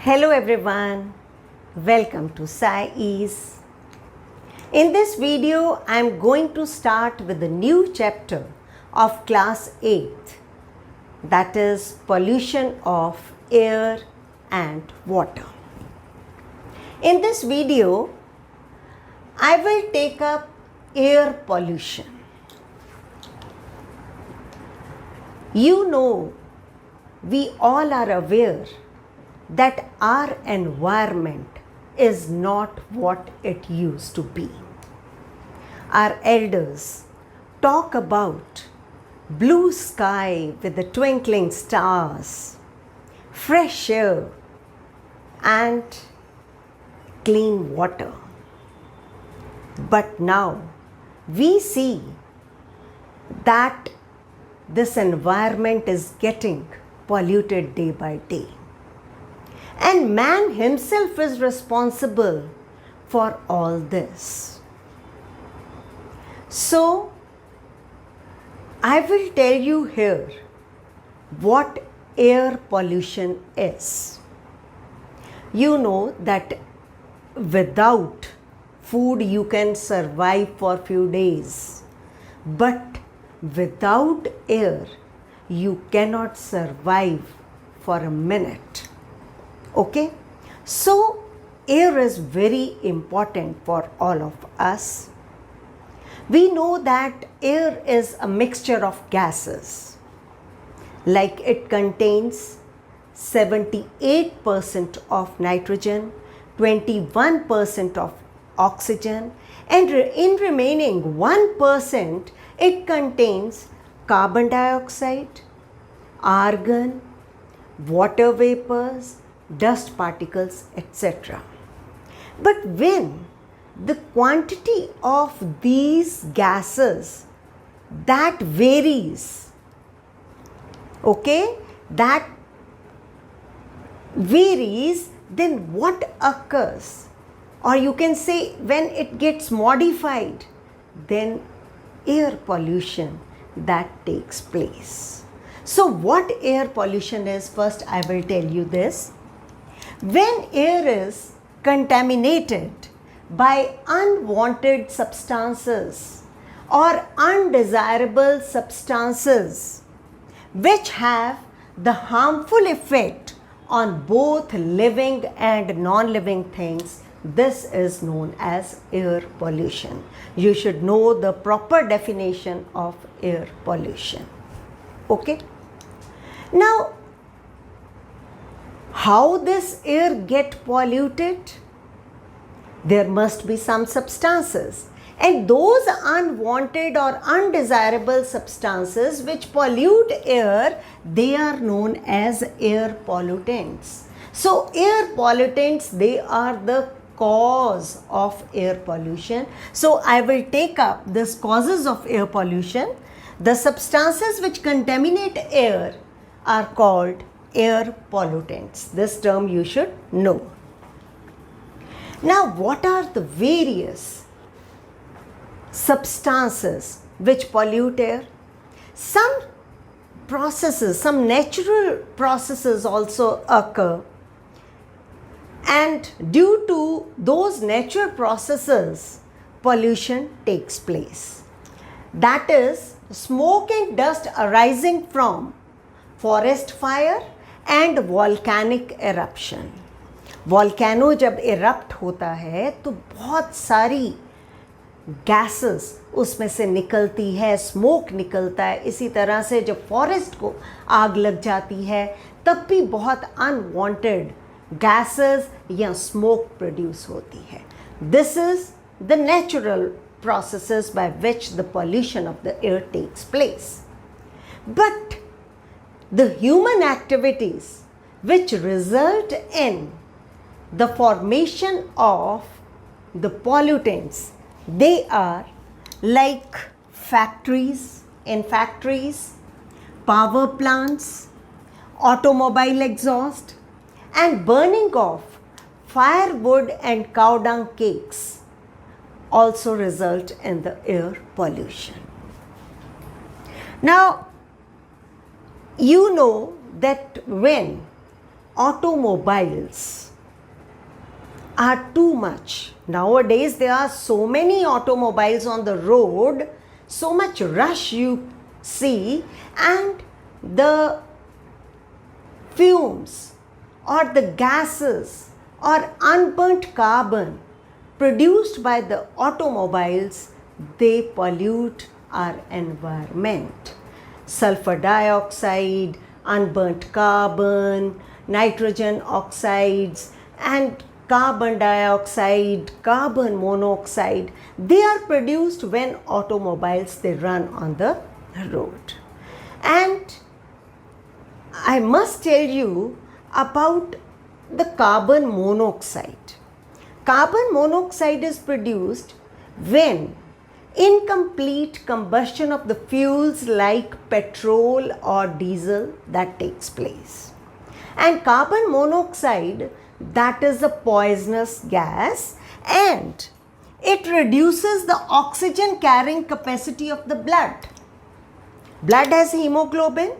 Hello everyone, welcome to SCI-EASE. In this video, I am going to start with a new chapter of class 8, that is pollution of air and water. In this video, I will take up air pollution. You know, we all are aware that our environment is not what it used to be. Our elders talk about blue sky with the twinkling stars, fresh air and clean water. But now we see that this environment is getting polluted day by day. And man himself is responsible for all this. So, I will tell you here what air pollution is. You know that without food you can survive for a few days, but without air you cannot survive for a minute. Okay, so air is very important for all of us. We know that air is a mixture of gases, like it contains 78% of nitrogen, 21% of oxygen, and in remaining 1% it contains carbon dioxide, argon, water vapors, dust particles, etc. But when the quantity of these gases that varies, that varies, then what occurs? Or you can say when it gets modified, then air pollution that takes place. So what air pollution is, first I will tell you this. When air is contaminated by unwanted substances or undesirable substances which have the harmful effect on both living and non-living things, this is known as air pollution. You should know the proper definition of air pollution. Okay? Now, how this air get polluted? There must be some substances, and those unwanted or undesirable substances which pollute air, they are known as air pollutants. So air pollutants, they are the cause of air pollution. So I will take up this causes of air pollution. The substances which contaminate air are called air pollutants. This term you should know. Now, what are the various substances which pollute air? Some processes, some natural processes also occur, and due to those natural processes, pollution takes place. That is, smoke and dust arising from forest fire and volcanic eruption. Volcano जब erupt होता है तो बहुत सारी gases उसमें से निकलती है, स्मोक निकलता है. इसी तरह से जब फॉरेस्ट को आग लग जाती है तब भी बहुत अनवांटेड गैसेस या स्मोक प्रोड्यूस होती है. This is the natural processes by which the pollution of the air takes place. But the human activities which result in the formation of the pollutants, they are like factories, power plants, automobile exhaust, and burning of firewood and cow dung cakes also result in the air pollution. Now, you know that when automobiles are too much. Nowadays there are so many automobiles on the road, so much rush you see, and the fumes or the gases or unburnt carbon produced by the automobiles, they pollute our environment. Sulfur dioxide, unburnt carbon, nitrogen oxides, and carbon dioxide, carbon monoxide, they are produced when automobiles they run on the road. And I must tell you about the carbon monoxide. Carbon monoxide is produced when incomplete combustion of the fuels like petrol or diesel that takes place. And carbon monoxide, that is a poisonous gas, and it reduces the oxygen carrying capacity of the blood. Blood has hemoglobin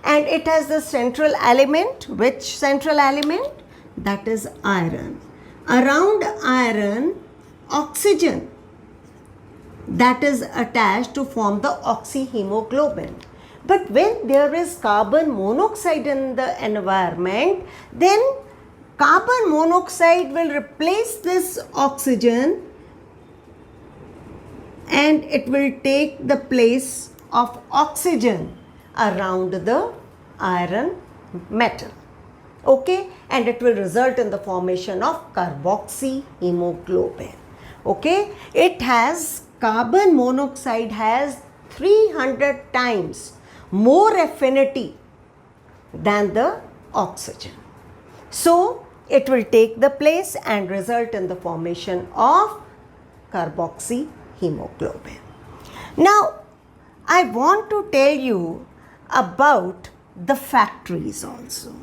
and it has the central element. Which central element? That is iron. Around iron, oxygen that is attached to form the oxyhemoglobin. But when there is carbon monoxide in the environment, then carbon monoxide will replace this oxygen and it will take the place of oxygen around the iron metal. Okay, and it will result in the formation of carboxyhemoglobin. Okay, it has, carbon monoxide has 300 times more affinity than the oxygen. So it will take the place and result in the formation of carboxyhemoglobin. Now, I want to tell you about the factories also.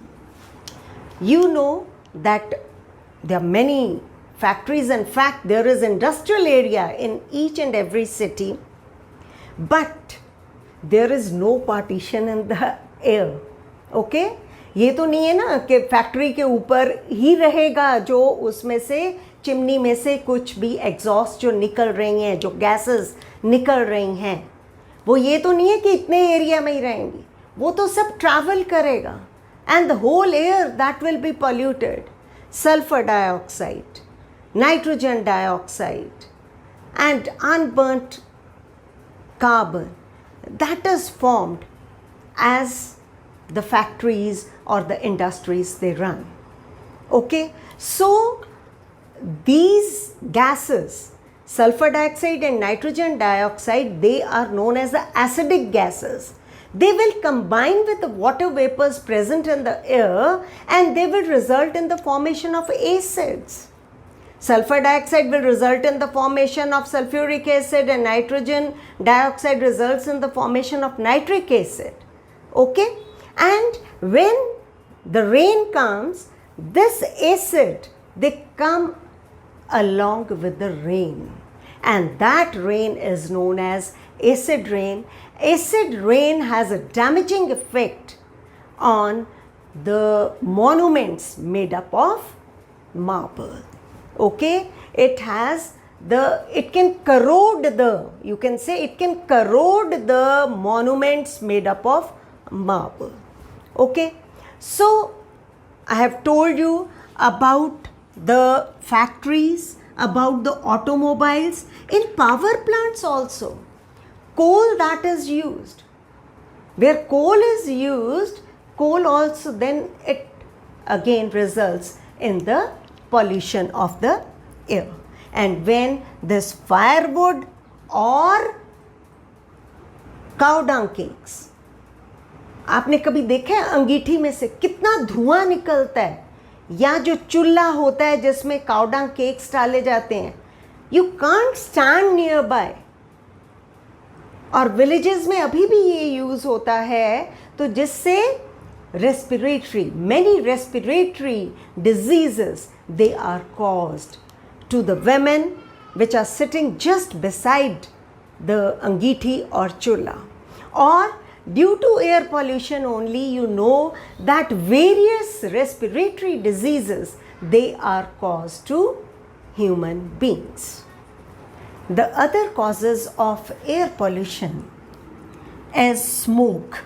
You know that there are many factories. In fact, there is industrial area in each and every city, but there is no partition in the air. Okay? ये तो नहीं है ना कि factory के ऊपर ही रहेगा जो उसमें से चिमनी में से कुछ भी एग्जॉस्ट जो निकल रही हैं, जो गैसेस निकल रही हैं, वो ये तो नहीं है कि इतने एरिया में ही रहेंगी. वो तो सब ट्रैवल करेगा and the whole air that will be polluted. Sulfur dioxide, nitrogen dioxide, and unburnt carbon that is formed as the factories or the industries they run. Okay, so these gases, sulfur dioxide and nitrogen dioxide, they are known as the acidic gases. They will combine with the water vapors present in the air and they will result in the formation of acids. Sulfur dioxide will result in the formation of sulfuric acid and nitrogen dioxide results in the formation of nitric acid. Okay? And when the rain comes, this acid, they come along with the rain. And that rain is known as acid rain. Acid rain has a damaging effect on the monuments made up of marble. Okay, it can corrode the, you can say it can corrode the monuments made up of marble. Okay, so I have told you about the factories, about the automobiles. In power plants also, coal that is used. Where coal is used, coal also then it again results in the pollution of the air. And when this firewood or cow dung cakes, आपने कभी देखा है अंगीठी में से कितना धुआं निकलता है, या जो चूल्हा होता है जिसमें cow dung cakes डाले जाते हैं, you can't stand nearby. और विलेजेस में अभी भी ये यूज़ होता है, तो जिससे many respiratory diseases, they are caused to the women which are sitting just beside the angithi or chula. Or due to air pollution only, you know that various respiratory diseases, they are caused to human beings. The other causes of air pollution is smoke.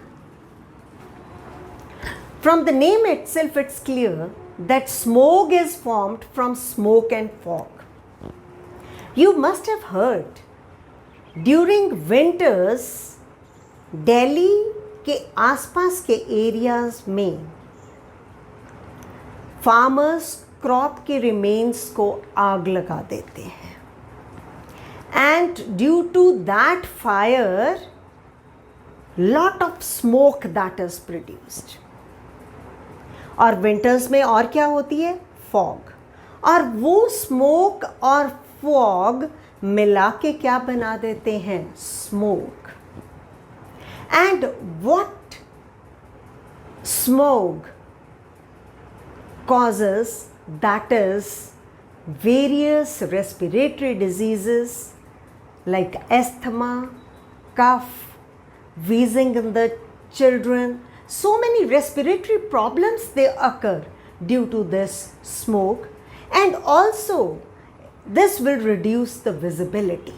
From the name itself, it's clear that smoke is formed from smoke and fog. You must have heard during winters, Delhi के आसपास के areas में farmers crop के remains को आग लगा देते हैं, and due to that fire lot of smoke that is produced. और विंटर्स में और क्या होती है? फॉग. और वो स्मोक और फॉग मिला के क्या बना देते हैं? Smoke. And what smoke causes? That is various respiratory diseases like asthma, cough, wheezing in the children. So many respiratory problems they occur due to this smoke, and also this will reduce the visibility.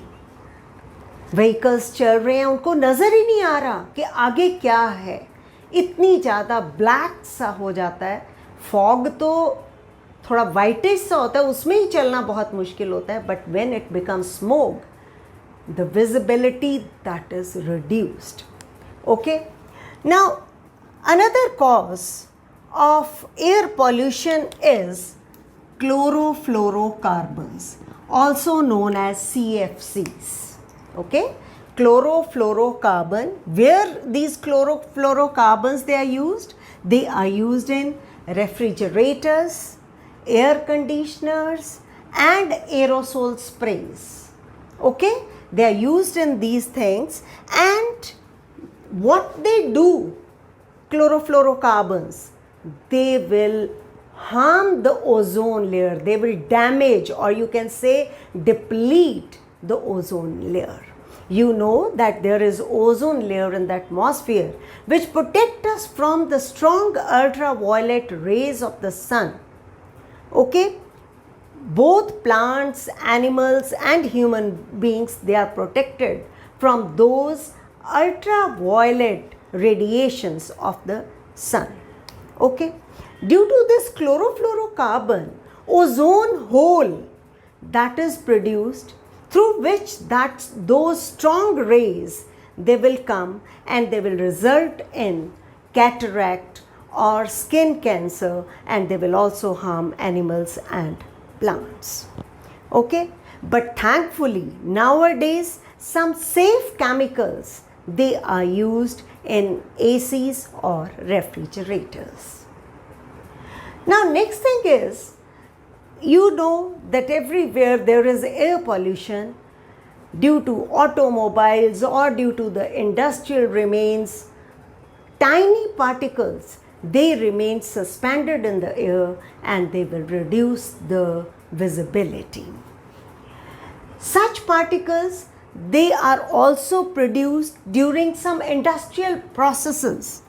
Vehicles चल रहे हैं, उनको नज़र ही नहीं आ रहा कि आगे क्या है, इतनी ज़्यादा ब्लैक सा हो जाता है. फॉग तो थोड़ा वाइटिश सा होता है, उसमें ही चलना बहुत मुश्किल होता है. But when it becomes smoke, the visibility that is reduced. Okay, now another cause of air pollution is chlorofluorocarbons, also known as CFCs. Okay, chlorofluorocarbon. Where these chlorofluorocarbons they are used? They are used in refrigerators, air conditioners, and aerosol sprays. Okay, they are used in these things, and what they do, chlorofluorocarbons, they will harm the ozone layer. They will damage, or you can say deplete, the ozone layer. You know that there is ozone layer in the atmosphere which protect us from the strong ultraviolet rays of the sun. Okay, both plants, animals and human beings, they are protected from those ultraviolet radiations of the sun. Okay, due to this chlorofluorocarbon, ozone hole that is produced, through which those strong rays, they will come and they will result in cataract or skin cancer, and they will also harm animals and plants. Okay, but thankfully nowadays some safe chemicals, they are used in ACs or refrigerators. Now next thing is, you know that everywhere there is air pollution due to automobiles or due to the industrial remains. Tiny particles, they remain suspended in the air and they will reduce the visibility. Such particles, they are also produced during some industrial processes.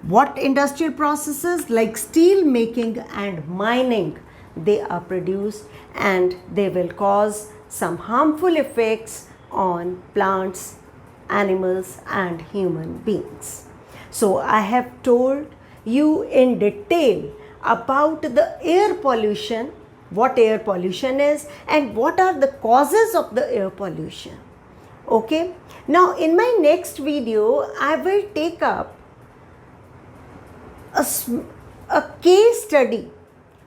What industrial processes? Like steel making and mining, they are produced, and they will cause some harmful effects on plants, animals and human beings. So I have told you in detail about the air pollution, what air pollution is and what are the causes of the air pollution. Okay, now in my next video I will take up a case study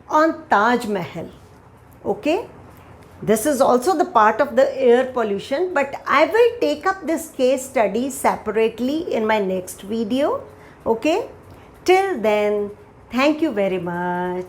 on Taj Mahal. Okay, this is also the part of the air pollution, but I will take up this case study separately in my next video. Okay, till then, thank you very much.